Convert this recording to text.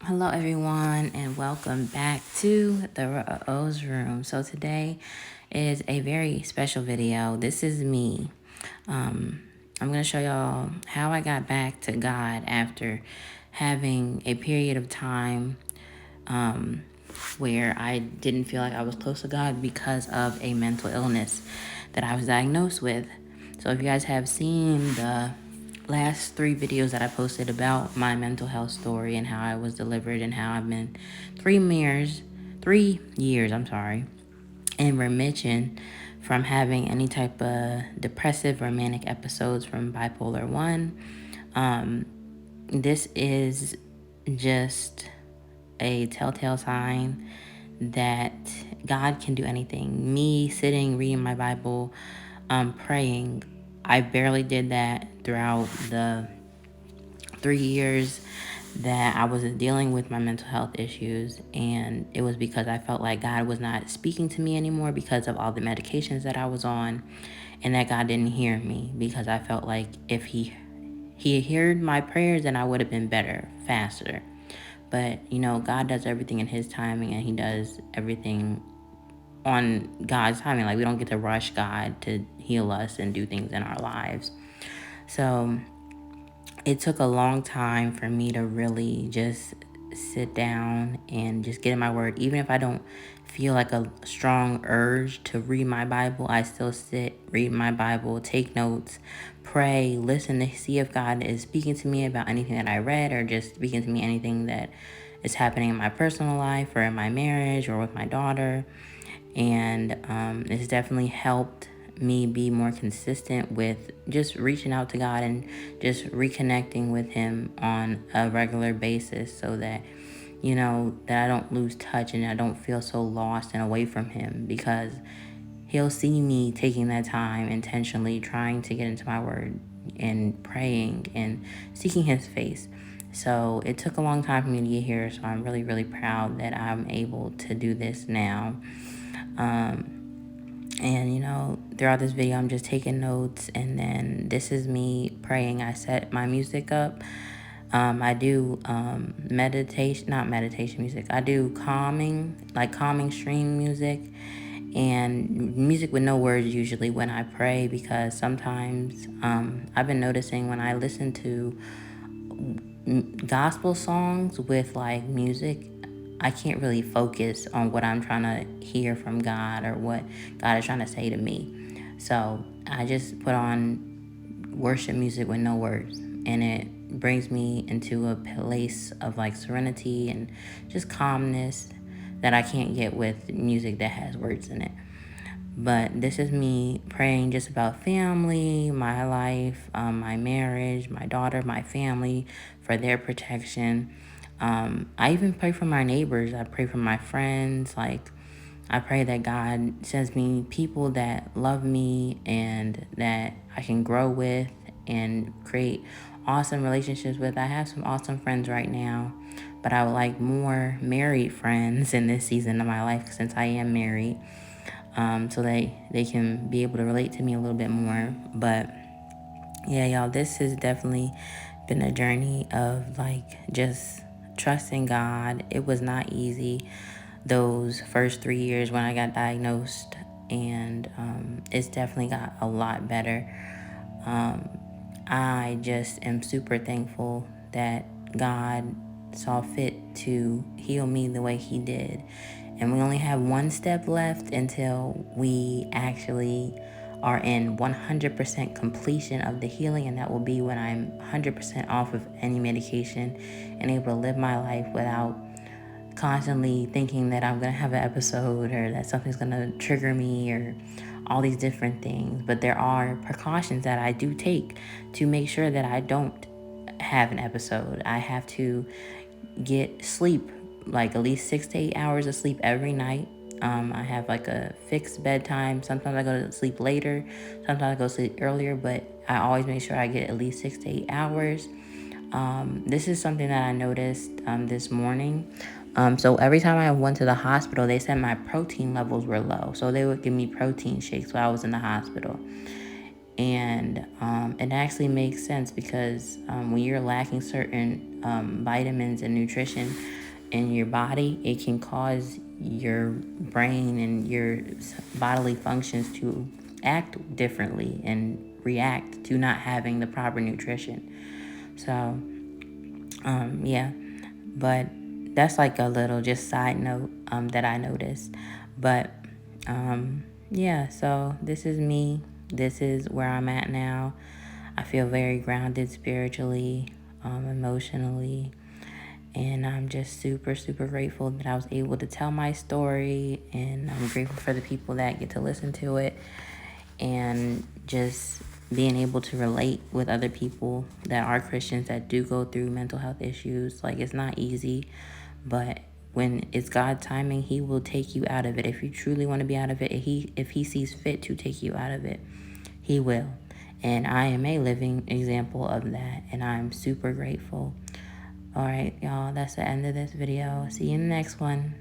Hello everyone and welcome back to the O's room. So today is a very special video. This is me. I'm going to show y'all how I got back to God after having a period of time where I didn't feel like I was close to God because of a mental illness that I was diagnosed with. So if you guys have seen the last 3 videos that I posted about my mental health story and how I was delivered and how I've been 3 years, in remission from having any type of depressive or manic episodes from bipolar 1. This is just a telltale sign that God can do anything. Me sitting, reading my Bible, praying, I barely did that throughout the 3 years that I was dealing with my mental health issues. And it was because I felt like God was not speaking to me anymore because of all the medications that I was on, and that God didn't hear me because I felt like if he heard my prayers, then I would have been better, faster. But, God does everything in his timing, and he does everything on God's timing. Like, we don't get to rush God to heal us and do things in our lives. So it took a long time for me to really just sit down and just get in my word. Even if I don't feel like a strong urge to read my Bible, I still sit, read my Bible, take notes, pray, listen to see if God is speaking to me about anything that I read, or just speaking to me anything that is happening in my personal life or in my marriage or with my daughter. And it's definitely helped me be more consistent with just reaching out to God and just reconnecting with him on a regular basis, so that that I don't lose touch and I don't feel so lost and away from him, because he'll see me taking that time intentionally trying to get into my word and praying and seeking his face. So it took a long time for me to get here, so I'm really, really proud that I'm able to do this now. And throughout this video, I'm just taking notes, and then this is me praying. I set my music up. I do not meditation music. I do calming stream music, and music with no words usually when I pray, because sometimes I've been noticing when I listen to gospel songs with like music, I can't really focus on what I'm trying to hear from God or what God is trying to say to me. So I just put on worship music with no words, and it brings me into a place of like serenity and just calmness that I can't get with music that has words in it. But this is me praying just about family, my life, my marriage, my daughter, my family, for their protection. I even pray for my neighbors. I pray for my friends. Like, I pray that God sends me people that love me and that I can grow with and create awesome relationships with. I have some awesome friends right now, but I would like more married friends in this season of my life, since I am married, so they can be able to relate to me a little bit more. But yeah, y'all, this has definitely been a journey of like just trusting God. It was not easy those first 3 years when I got diagnosed, and it's definitely got a lot better. I just am super thankful that God saw fit to heal me the way he did. And we only have one step left until we actually are in 100% completion of the healing, and that will be when I'm 100% off of any medication and able to live my life without constantly thinking that I'm going to have an episode or that something's going to trigger me or all these different things. But there are precautions that I do take to make sure that I don't have an episode. I have to get sleep, like at least 6 to 8 hours of sleep every night. I have like a fixed bedtime. Sometimes I go to sleep later, sometimes I go to sleep earlier, but I always make sure I get at least 6 to 8 hours. This is something that I noticed this morning. So every time I went to the hospital, they said my protein levels were low. So they would give me protein shakes while I was in the hospital. And it actually makes sense because when you're lacking certain vitamins and nutrition in your body, it can cause your brain and your bodily functions to act differently and react to not having the proper nutrition. So, yeah, but that's like a little just side note that I noticed. But yeah, so this is me. This is where I'm at now. I feel very grounded spiritually, emotionally, and I'm just super, super grateful that I was able to tell my story. And I'm grateful for the people that get to listen to it, and just being able to relate with other people that are Christians that do go through mental health issues. Like, it's not easy, but when it's God's timing, He will take you out of it. If you truly want to be out of it, if he sees fit to take you out of it, He will. And I am a living example of that, and I'm super grateful. All right, y'all, that's the end of this video. See you in the next one.